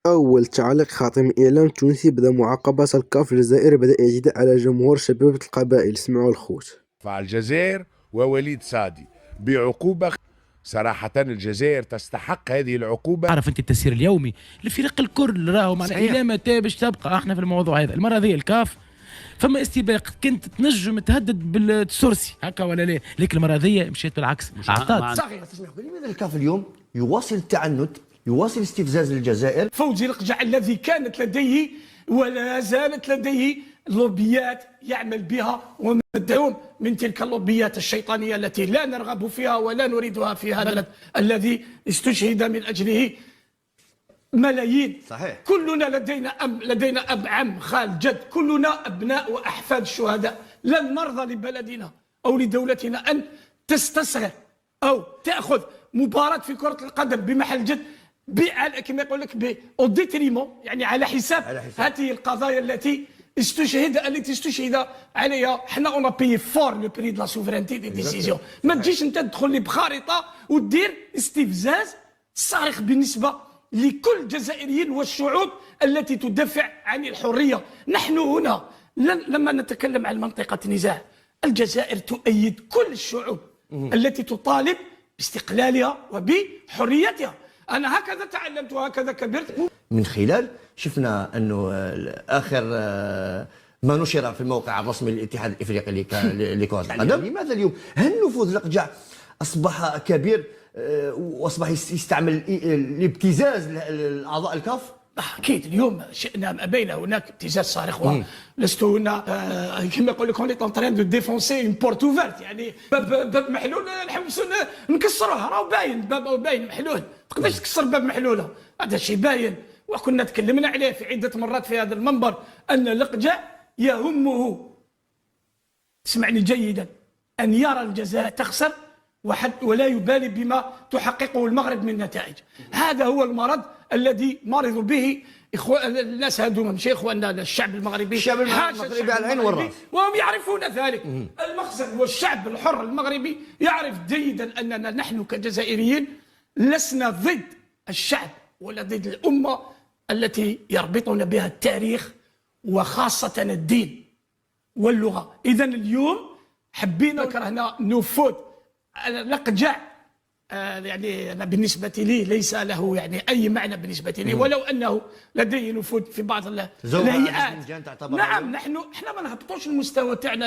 أول تعليق خاطئ من إعلام تونسي بدأ معاقبة الكاف الجزائر بدأ اعتداء على جمهور شبيبة القبائل. اسمعوا الخوت. فالجزائر ووليد سادي بعقوبة صراحة الجزائر تستحق هذه العقوبة. عارف انت التسيير اليومي لفريق الكل راهو معنا الى متى باش تبقى احنا في الموضوع هذا. المره هذه الكاف فما استباق كنت تنجم تهدد بالسورسي هكا ولا لا، لكن المره هذه مشيت بالعكس اعطات. صحيح. لماذا الكاف اليوم يواصل التعنت، يواصل استفزاز الجزائر؟ فوزي القجع الذي كانت لديه ولا زالت لديه لوبيات يعمل بها ومدعوم من تلك اللوبيات الشيطانية التي لا نرغب فيها ولا نريدها في هذا البلد الذي استشهد من أجله ملايين. صحيح. كلنا لدينا أب عم خال جد، كلنا أبناء وأحفاد الشهداء. لن نرضى لبلدنا أو لدولتنا أن تستصغر أو تأخذ مباراة في كرة القدم بمحل جد كما يقول لك أوديتريمون، يعني على حساب هذه القضايا التي استشهد عليها. حنا اون بيي فور لو بري دو لا سوفرينتي دي ديسيزيون. ما تجيش انت تدخل لي بخارطه ودير استفزاز صارخ بالنسبه لكل الجزائريين والشعوب التي تدافع عن الحريه. نحن هنا لما نتكلم عن منطقه نزاع، الجزائر تؤيد كل الشعوب التي تطالب باستقلالها وبحريتها. انا هكذا تعلمت وهكذا كبرت. من خلال شفنا انه اخر ما نشر في الموقع الرسمي للاتحاد الافريقي لكرة القدم، لماذا اليوم هل نفوذ القجع اصبح كبير واصبح يستعمل الابتزاز لاعضاء الكاف؟ اكيد اليوم شئنا ام ابينا هناك ابتزاز صارخ. ولست هنا كما يقول لك اوني طون دو ديفونسي اون بورت اوفرت، يعني باب محلول نحبسوا نكسروه. راهو باين باب باين محلول، تقدرش تكسر باب محلوله، هذا شيء باين. وكنا تكلمنا عليه في عده مرات في هذا المنبر ان القجع يهمه، اسمعني جيدا، ان يرى الجزائر تخسر ولا يبالي بما تحققه المغرب من نتائج. هذا هو المرض الذي مرضوا به الناس هذو، ماشي اخواننا الشعب المغربي، الشعب المغربي على العين والراس، وهم يعرفون ذلك. المقصد والشعب الحر المغربي يعرف جيدا اننا نحن كجزائريين لسنا ضد الشعب ولا ضد الامه التي يربطنا بها التاريخ وخاصه الدين واللغه. اذا اليوم حبينا كرهنا نفوذ القجع. يعني أنا بالنسبة لي ليس له يعني أي معنى بالنسبة لي، ولو أنه لديه نفوذ في بعض الهيئات. نعم، احنا ما نهبطوش المستوى تاعنا.